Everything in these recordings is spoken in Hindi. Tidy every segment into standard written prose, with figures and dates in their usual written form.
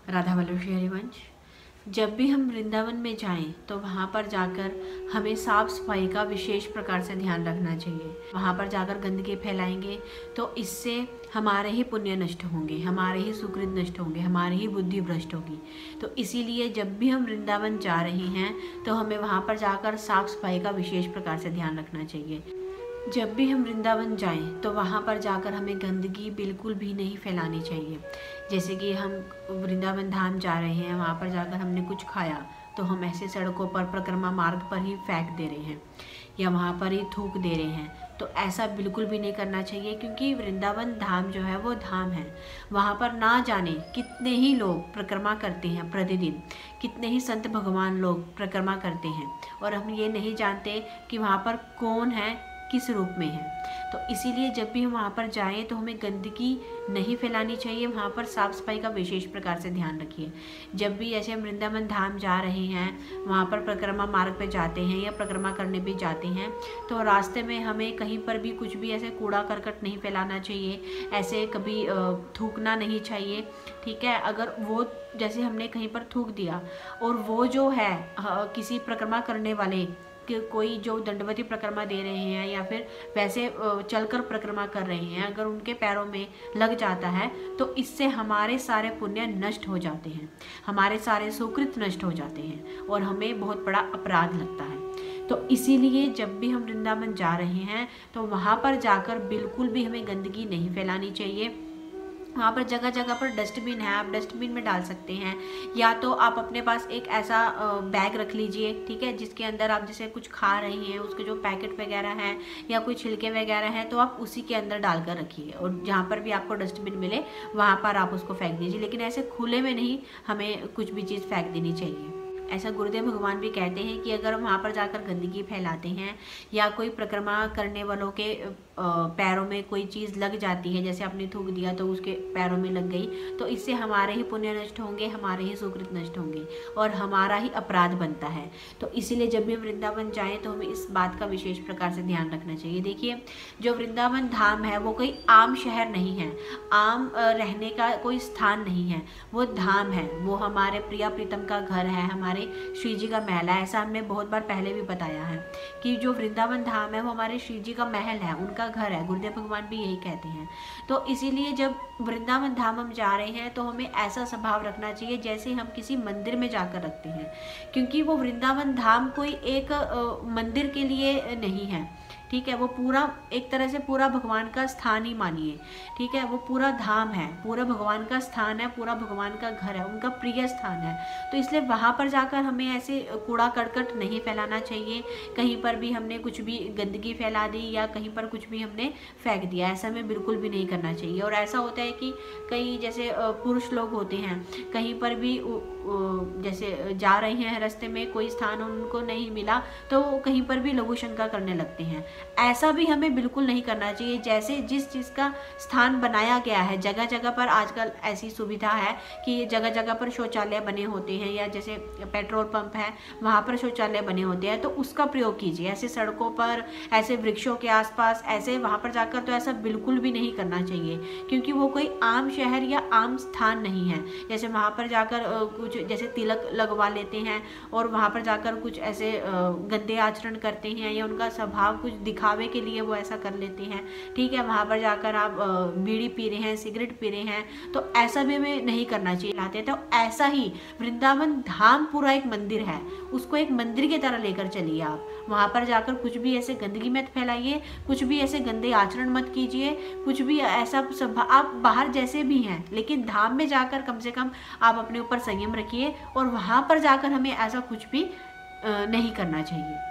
राधा वल्लभ श्री हरिवंश। जब भी हम वृंदावन में जाएं तो वहाँ पर जाकर हमें साफ सफाई का विशेष प्रकार से ध्यान रखना चाहिए। वहाँ पर जाकर गंदगी फैलाएंगे तो इससे हमारे ही पुण्य नष्ट होंगे, हमारे ही सुकृत नष्ट होंगे, हमारी ही बुद्धि भ्रष्ट होगी। तो इसीलिए जब भी हम वृंदावन जा रहे हैं तो हमें वहाँ पर जाकर साफ सफाई का विशेष प्रकार से ध्यान रखना चाहिए। जब भी हम वृंदावन जाएं तो वहाँ पर जाकर हमें गंदगी बिल्कुल भी नहीं फैलानी चाहिए। जैसे कि हम वृंदावन धाम जा रहे हैं, वहाँ पर जाकर हमने कुछ खाया तो हम ऐसे सड़कों पर परिक्रमा मार्ग पर ही फेंक दे रहे हैं या वहाँ पर ही थूक दे रहे हैं। तो ऐसा बिल्कुल भी नहीं करना चाहिए, क्योंकि वृंदावन धाम जो है वो धाम है। वहाँ पर ना जाने कितने ही लोग परिक्रमा करते हैं प्रतिदिन, कितने ही संत भगवान लोग परिक्रमा करते हैं, और हम ये नहीं जानते कि वहाँ पर कौन है, किस रूप में है। तो इसीलिए जब भी हम वहाँ पर जाएं तो हमें गंदगी नहीं फैलानी चाहिए। वहाँ पर साफ़ सफाई का विशेष प्रकार से ध्यान रखिए। जब भी ऐसे हम वृंदावन धाम जा रहे हैं, वहाँ पर परिक्रमा मार्ग पे जाते हैं या परिक्रमा करने भी जाते हैं, तो रास्ते में हमें कहीं पर भी कुछ भी ऐसे कूड़ा करकट नहीं फैलाना चाहिए, ऐसे कभी थूकना नहीं चाहिए। ठीक है, अगर वो जैसे हमने कहीं पर थूक दिया और वो जो है किसी परिक्रमा करने वाले कोई जो दंडवती परिक्रमा दे रहे हैं या फिर वैसे चलकर परिक्रमा कर रहे हैं, अगर उनके पैरों में लग जाता है तो इससे हमारे सारे पुण्य नष्ट हो जाते हैं, हमारे सारे सुकृत नष्ट हो जाते हैं और हमें बहुत बड़ा अपराध लगता है। तो इसीलिए जब भी हम वृंदावन जा रहे हैं तो वहाँ पर जाकर बिल्कुल भी हमें गंदगी नहीं फैलानी चाहिए। वहाँ पर जगह जगह पर डस्टबिन है, आप डस्टबिन में डाल सकते हैं, या तो आप अपने पास एक ऐसा बैग रख लीजिए, ठीक है, जिसके अंदर आप जैसे कुछ खा रही हैं उसके जो पैकेट वगैरह हैं या कोई छिलके वगैरह हैं तो आप उसी के अंदर डालकर रखिए, और जहाँ पर भी आपको डस्टबिन मिले वहाँ पर आप उसको फेंक दीजिए। लेकिन ऐसे खुले में नहीं हमें कुछ भी चीज़ फेंक देनी चाहिए। ऐसा गुरुदेव भगवान भी कहते हैं कि अगर हम वहाँ पर जाकर गंदगी फैलाते हैं या कोई परिक्रमा करने वालों के पैरों में कोई चीज़ लग जाती है, जैसे आपने थूक दिया तो उसके पैरों में लग गई, तो इससे हमारे ही पुण्य नष्ट होंगे, हमारे ही सुकृत नष्ट होंगे और हमारा ही अपराध बनता है। तो इसीलिए जब भी हम वृंदावन जाएं तो हमें इस बात का विशेष प्रकार से ध्यान रखना चाहिए। देखिए, जो वृंदावन धाम है वो कोई आम शहर नहीं है, आम रहने का कोई स्थान नहीं है, वो धाम है, वो हमारे प्रिया प्रीतम का घर है, हमारे श्री जी का महल है। ऐसा हमने बहुत बार पहले भी बताया है कि जो वृंदावन धाम है वो हमारे श्री जी का महल है, उनका घर है। गुरुदेव भगवान भी यही कहते हैं। तो इसीलिए जब वृंदावन धाम हम जा रहे हैं तो हमें ऐसा स्वभाव रखना चाहिए जैसे हम किसी मंदिर में जाकर रखते हैं, क्योंकि वो वृंदावन धाम कोई एक मंदिर के लिए नहीं है, ठीक है, वो पूरा एक तरह से पूरा भगवान का स्थान ही मानिए, ठीक है, वो पूरा धाम है, पूरा भगवान का स्थान है, पूरा भगवान का घर है, उनका प्रिय स्थान है। तो इसलिए वहाँ पर जाकर हमें ऐसे कूड़ा करकट नहीं फैलाना चाहिए। कहीं पर भी हमने कुछ भी गंदगी फैला दी या कहीं पर कुछ भी हमने फेंक दिया, ऐसा हमें बिल्कुल भी नहीं करना चाहिए। और ऐसा होता है कि कई जैसे पुरुष लोग होते हैं, कहीं पर भी जैसे जा रहे हैं रास्ते में कोई स्थान उनको नहीं मिला तो कहीं पर भी लघु शंका करने लगते हैं। ऐसा भी हमें बिल्कुल नहीं करना चाहिए। जैसे जिस चीज़ का स्थान बनाया गया है, जगह जगह पर आजकल ऐसी सुविधा है कि जगह जगह पर शौचालय बने होते हैं, या जैसे पेट्रोल पंप है वहाँ पर शौचालय बने होते हैं, तो उसका प्रयोग कीजिए। ऐसे सड़कों पर, ऐसे वृक्षों के आसपास, ऐसे वहाँ पर जाकर तो ऐसा बिल्कुल भी नहीं करना चाहिए, क्योंकि वो कोई आम शहर या आम स्थान नहीं है। जैसे वहाँ पर जाकर कुछ जैसे तिलक लगवा लेते हैं और वहाँ पर जाकर कुछ ऐसे गंदे आचरण करते हैं या उनका स्वभाव कुछ दिखावे के लिए वो ऐसा कर लेते हैं, ठीक है, वहाँ पर जाकर आप बीड़ी पी रहे हैं, सिगरेट पी रहे हैं, तो ऐसा भी हमें नहीं करना चाहिए। लाते तो ऐसा ही वृंदावन धाम पूरा एक मंदिर है, उसको एक मंदिर की तरह लेकर चलिए आप। वहाँ पर जाकर कुछ भी ऐसे गंदगी मत फैलाइए, कुछ भी ऐसे गंदे आचरण मत कीजिए, कुछ भी ऐसा सब आप बाहर जैसे भी हैं, लेकिन धाम में जाकर कम से कम आप अपने ऊपर संयम रखिए और वहाँ पर जाकर हमें ऐसा कुछ भी नहीं करना चाहिए।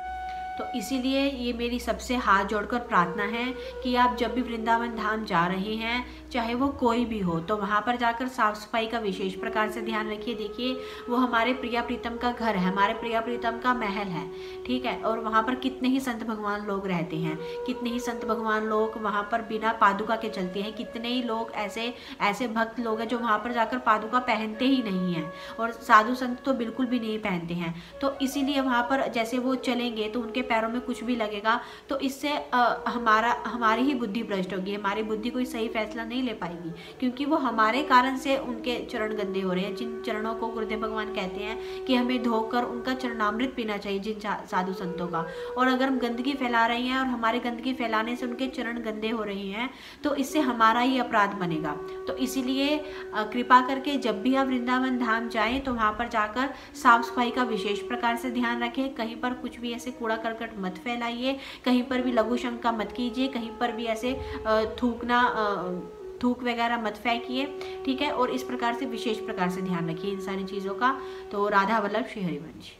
तो इसीलिए ये मेरी सबसे हाथ जोड़कर प्रार्थना है कि आप जब भी वृंदावन धाम जा रहे हैं, चाहे वो कोई भी हो, तो वहाँ पर जाकर साफ सफाई का विशेष प्रकार से ध्यान रखिए। देखिए, वो हमारे प्रिया प्रीतम का घर है, हमारे प्रिया प्रीतम का महल है, ठीक है, और वहाँ पर कितने ही संत भगवान लोग रहते हैं, कितने ही संत भगवान लोग वहाँ पर बिना पादुका के चलते हैं, कितने ही लोग ऐसे भक्त लोग हैं जो वहाँ पर जाकर पादुका पहनते ही नहीं हैं, और साधु संत तो बिल्कुल भी नहीं पहनते हैं। तो इसीलिए वहाँ पर जैसे वो चलेंगे तो उनके पैरों में कुछ भी लगेगा तो इससे हमारी ही बुद्धि भ्रष्ट होगी, हमारी बुद्धि कोई सही फैसला नहीं ले पाएगी, क्योंकि वो हमारे कारण से उनके चरण गंदे हो रहे हैं। जिन चरणों को गुरुदेव भगवान कहते हैं कि हमें धोकर उनका चरणामृत पीना चाहिए, जिन साधु संतों का, और अगर हम गंदगी फैला रहे हैं और हमारे गंदगी फैलाने से उनके चरण गंदे हो रहे हैं तो इससे हमारा ही अपराध बनेगा। तो इसीलिए कृपा करके जब भी आप वृंदावन धाम जाएं तो वहाँ पर जाकर साफ सफाई का विशेष प्रकार से ध्यान रखें। कहीं पर कुछ भी ऐसे कूड़ा करकट मत फैलाइए, कहीं पर भी लघु शंका मत कीजिए, कहीं पर भी ऐसे थूक वगैरह मत फेंकिए, ठीक है। और इस प्रकार से विशेष प्रकार से ध्यान रखिए इन सारी चीज़ों का। तो राधा वल्लभ श्री हरिवंश।